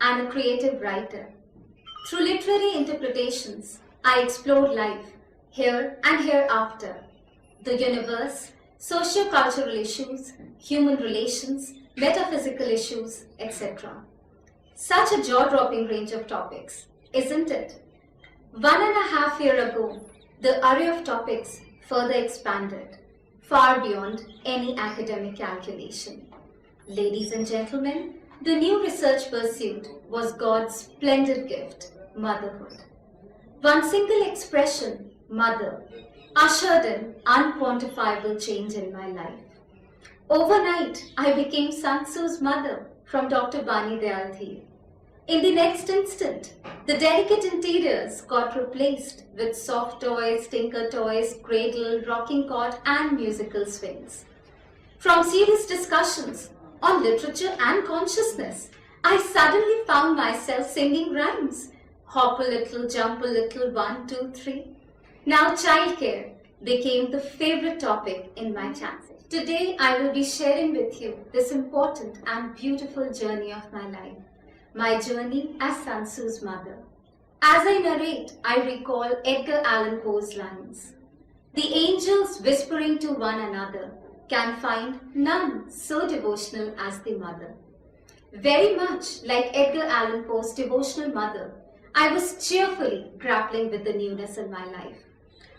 and a creative writer. Through literary interpretations, I explored life, here and hereafter, the universe, socio-cultural issues, human relations, metaphysical issues, etc. Such a jaw-dropping range of topics, isn't it? 1.5 years ago, the array of topics further expanded, far beyond any academic calculation. Ladies and gentlemen, the new research pursuit was God's splendid gift, motherhood. One single expression, mother, ushered in unquantifiable change in my life. Overnight, I became Sansu's mother from Dr. Bani Dhir. In the next instant, the delicate interiors got replaced with soft toys, tinker toys, cradle, rocking cot and musical swings. From serious discussions on literature and consciousness, I suddenly found myself singing rhymes. Hop a little, jump a little, 1, 2, 3. Now childcare became the favorite topic in my chances. Today I will be sharing with you this important and beautiful journey of my life. My journey as Sansu's mother. As I narrate, I recall Edgar Allan Poe's lines. The angels whispering to one another can find none so devotional as the mother. Very much like Edgar Allan Poe's devotional mother, I was cheerfully grappling with the newness in my life.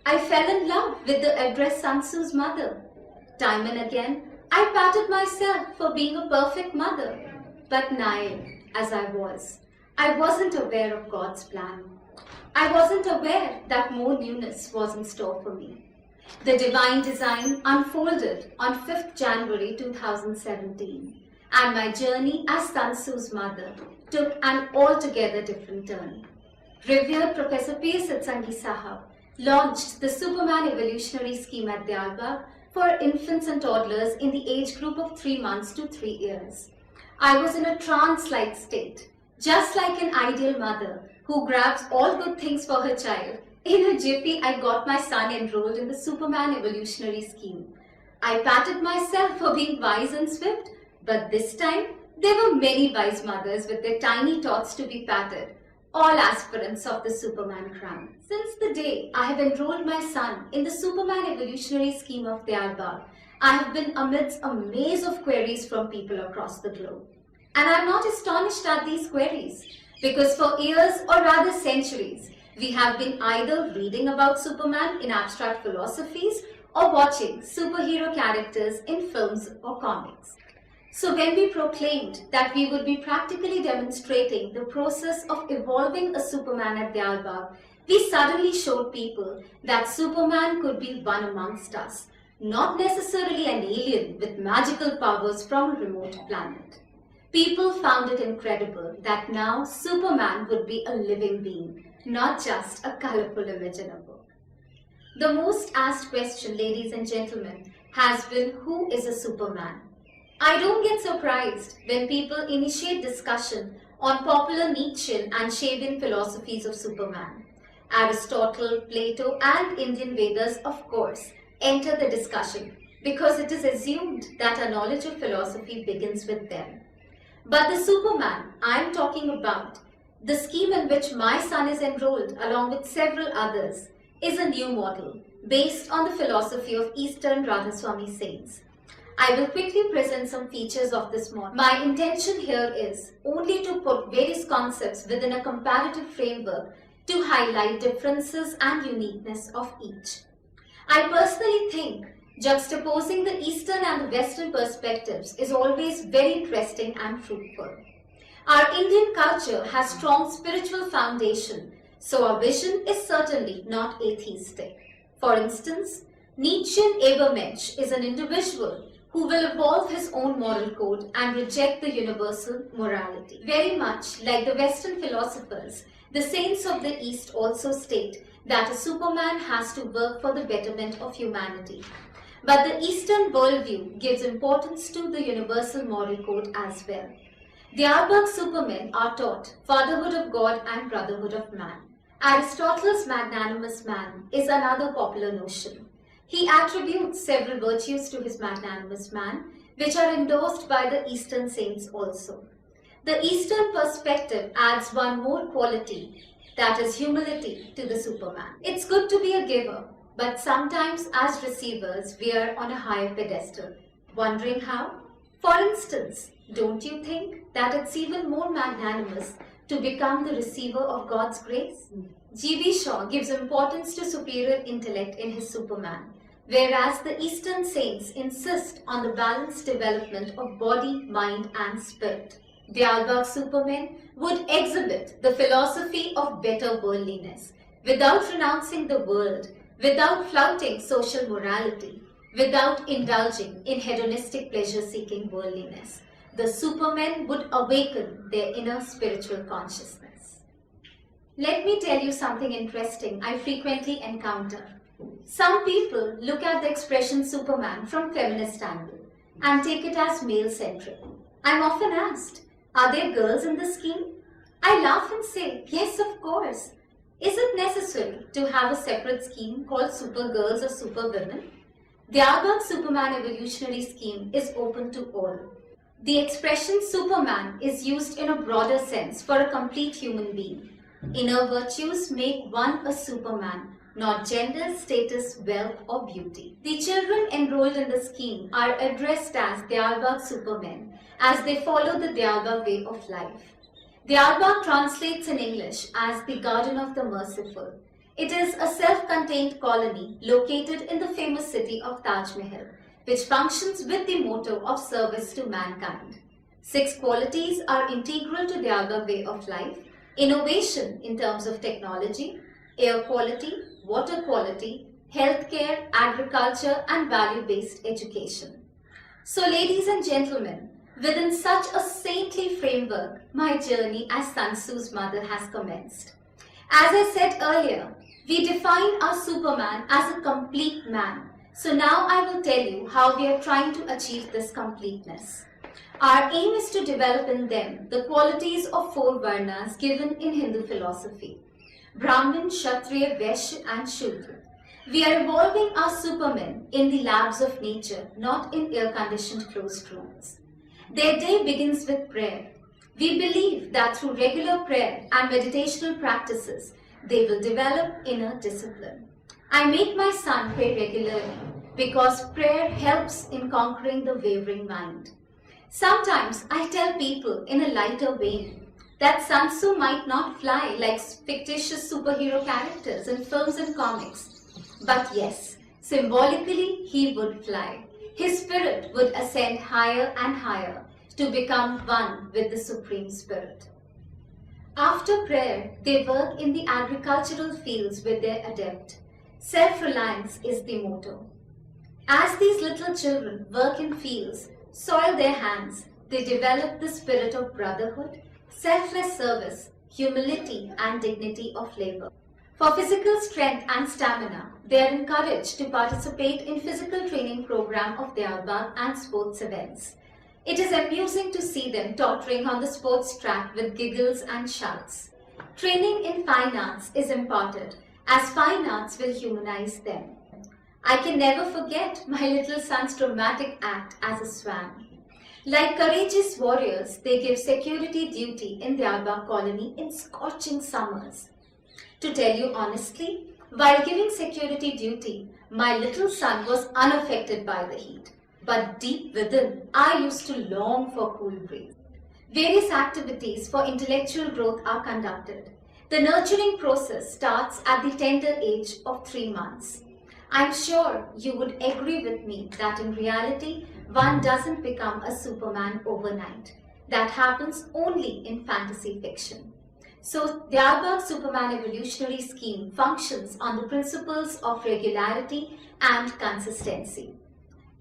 I fell in love with the address Sansu's mother. Time and again, I patted myself for being a perfect mother. But naive as I wasn't aware of God's plan. I wasn't aware that more newness was in store for me. The divine design unfolded on 5th January 2017, and my journey as Sansu's mother took an altogether different turn. Revered Professor P. Satsangi Sahab launched the Superman Evolutionary Scheme at Diyarbakr for infants and toddlers in the age group of 3 months to 3 years. I was in a trance-like state, just like an ideal mother who grabs all good things for her child. In a jiffy, I got my son enrolled in the Superman Evolutionary Scheme. I patted myself for being wise and swift, but this time, there were many wise mothers with their tiny tots to be patted, all aspirants of the Superman crown. Since the day I have enrolled my son in the Superman Evolutionary Scheme of Diyarbakr, I have been amidst a maze of queries from people across the globe. And I am not astonished at these queries, because for years or rather centuries, we have been either reading about Superman in abstract philosophies or watching superhero characters in films or comics. So when we proclaimed that we would be practically demonstrating the process of evolving a Superman at Diyarbakr, we suddenly showed people that Superman could be one amongst us, not necessarily an alien with magical powers from a remote planet. People found it incredible that now Superman would be a living being, not just a colorful image in a book. The most asked question, ladies and gentlemen, has been, who is a Superman? I don't get surprised when people initiate discussion on popular Nietzschean and Shavian philosophies of Superman. Aristotle, Plato, and Indian Vedas, of course, enter the discussion because it is assumed that our knowledge of philosophy begins with them. But the Superman I am talking about, the scheme in which my son is enrolled along with several others, is a new model based on the philosophy of Eastern Radhaswami saints. I will quickly present some features of this model. My intention here is only to put various concepts within a comparative framework to highlight differences and uniqueness of each. I personally think juxtaposing the Eastern and the Western perspectives is always very interesting and fruitful. Our Indian culture has strong spiritual foundation, so our vision is certainly not atheistic. For instance, Nietzschean Übermensch is an individual who will evolve his own moral code and reject the universal morality. Very much like the Western philosophers, the saints of the East also state that a Superman has to work for the betterment of humanity. But the Eastern worldview gives importance to the universal moral code as well. The Diyarbakr Supermen are taught fatherhood of God and brotherhood of man. Aristotle's magnanimous man is another popular notion. He attributes several virtues to his magnanimous man, which are endorsed by the Eastern saints also. The Eastern perspective adds one more quality, that is humility, to the Superman. It's good to be a giver, but sometimes as receivers we are on a higher pedestal. Wondering how? For instance, don't you think that it's even more magnanimous to become the receiver of God's grace? G.B. Shaw gives importance to superior intellect in his Superman, whereas the Eastern saints insist on the balanced development of body, mind and spirit. D'Albert Supermen would exhibit the philosophy of better worldliness, without renouncing the world, without flouting social morality, without indulging in hedonistic pleasure-seeking worldliness. The Supermen would awaken their inner spiritual consciousness. Let me tell you something interesting I frequently encounter. Some people look at the expression Superman from feminist angle and take it as male-centric. I'm often asked, are there girls in the scheme? I laugh and say, yes, of course. Is it necessary to have a separate scheme called Supergirls or Superwomen? The Albert Superman evolutionary scheme is open to all. The expression Superman is used in a broader sense for a complete human being. Inner virtues make one a Superman, not gender, status, wealth or beauty. The children enrolled in the scheme are addressed as D'Albert Supermen as they follow the D'Albert way of life. D'Albert translates in English as the Garden of the Merciful. It is a self-contained colony located in the famous city of Taj Mahal, which functions with the motto of service to mankind. 6 qualities are integral to D'Albert way of life: innovation in terms of technology, air quality, water quality, healthcare, agriculture and value-based education. So ladies and gentlemen, within such a saintly framework, my journey as Sun Tzu's mother has commenced. As I said earlier, we define our Superman as a complete man. So now I will tell you how we are trying to achieve this completeness. Our aim is to develop in them the qualities of 4 Varnas given in Hindu philosophy: Brahmin, Kshatriya, Vaishya and Shudra. We are evolving our Supermen in the labs of nature, not in air-conditioned closed rooms. Their day begins with prayer. We believe that through regular prayer and meditational practices, they will develop inner discipline. I make my son pray regularly because prayer helps in conquering the wavering mind. Sometimes I tell people in a lighter vein that Sun Tzu might not fly like fictitious superhero characters in films and comics. But yes, symbolically he would fly. His spirit would ascend higher and higher to become one with the Supreme Spirit. After prayer, they work in the agricultural fields with their adept. Self-reliance is the motto. As these little children work in fields, soil their hands, they develop the spirit of brotherhood, selfless service, humility and dignity of labor. For physical strength and stamina, they are encouraged to participate in physical training program of D'Albert and sports events. It is amusing to see them tottering on the sports track with giggles and shouts. Training in fine arts is imparted, as fine arts will humanize them. I can never forget my little son's dramatic act as a swan. Like courageous warriors, they give security duty in the D'Albert colony in scorching summers. To tell you honestly, while giving security duty, my little son was unaffected by the heat. But deep within, I used to long for cool breeze. Various activities for intellectual growth are conducted. The nurturing process starts at the tender age of 3 months. I'm sure you would agree with me that in reality, one doesn't become a Superman overnight. That happens only in fantasy fiction. So, the D'Albert Superman evolutionary scheme functions on the principles of regularity and consistency.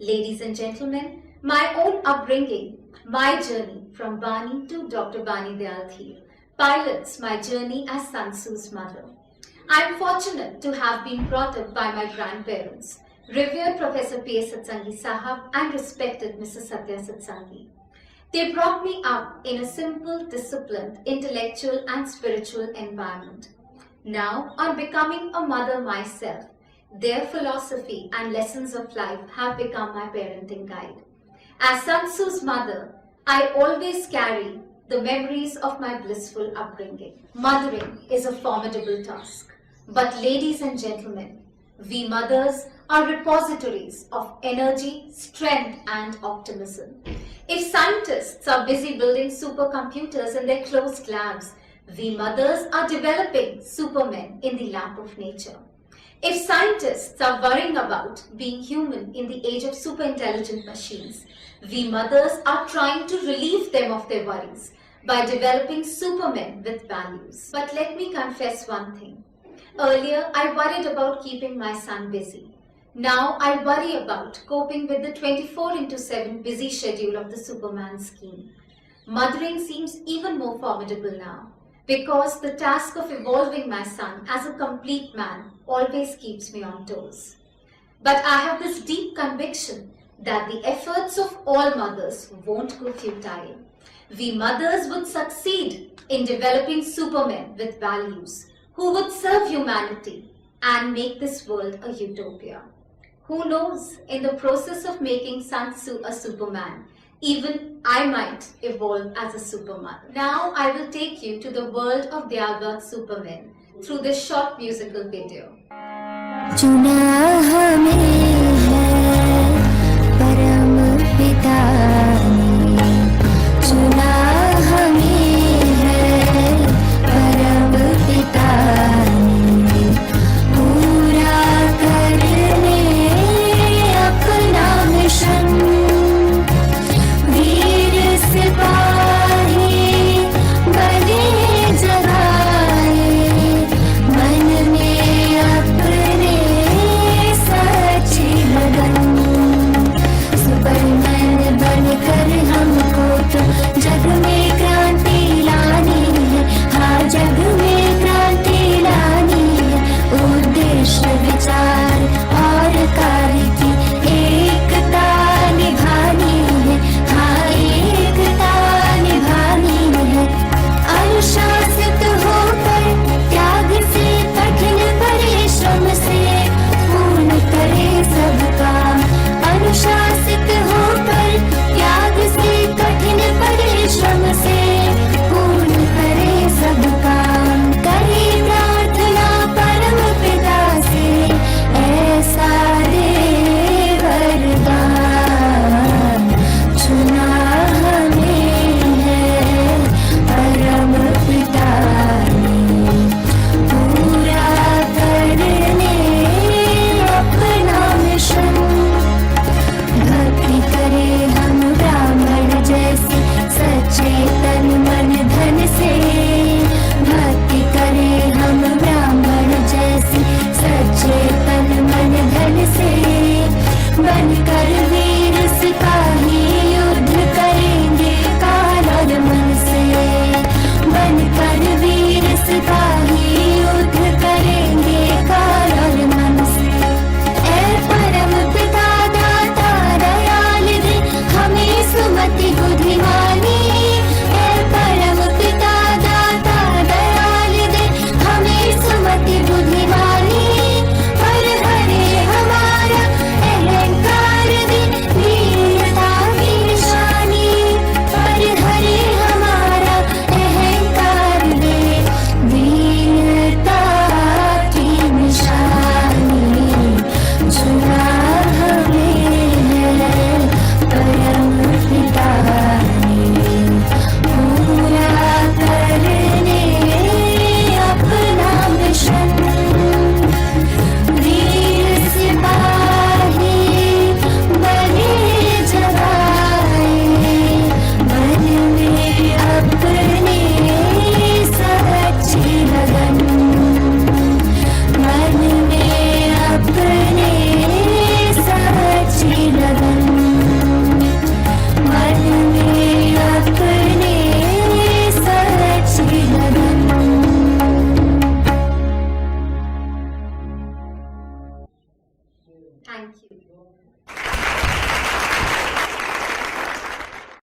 Ladies and gentlemen, my own upbringing, my journey from Bani to Dr. Bani Dhir pilots my journey as Sun Tzu's mother. I am fortunate to have been brought up by my grandparents, revered Professor P.S. Satsangi Sahab and respected Mrs. Satya Satsangi. They brought me up in a simple, disciplined, intellectual and spiritual environment. Now, on becoming a mother myself, their philosophy and lessons of life have become my parenting guide. As Sun Tzu's mother, I always carry the memories of my blissful upbringing. Mothering is a formidable task. But ladies and gentlemen, we mothers are repositories of energy, strength and optimism. If scientists are busy building supercomputers in their closed labs, we mothers are developing supermen in the lap of nature. If scientists are worrying about being human in the age of superintelligent machines, we mothers are trying to relieve them of their worries by developing supermen with values. But let me confess one thing. Earlier, I worried about keeping my son busy. Now, I worry about coping with the 24/7 busy schedule of the Superman scheme. Mothering seems even more formidable now because the task of evolving my son as a complete man always keeps me on toes. But I have this deep conviction that the efforts of all mothers won't go futile. We mothers would succeed in developing supermen with values who would serve humanity and make this world a utopia. Who knows, in the process of making Sun Tzu a superman, even I might evolve as a supermother. Now I will take you to the world of the Albert Supermen through this short musical video.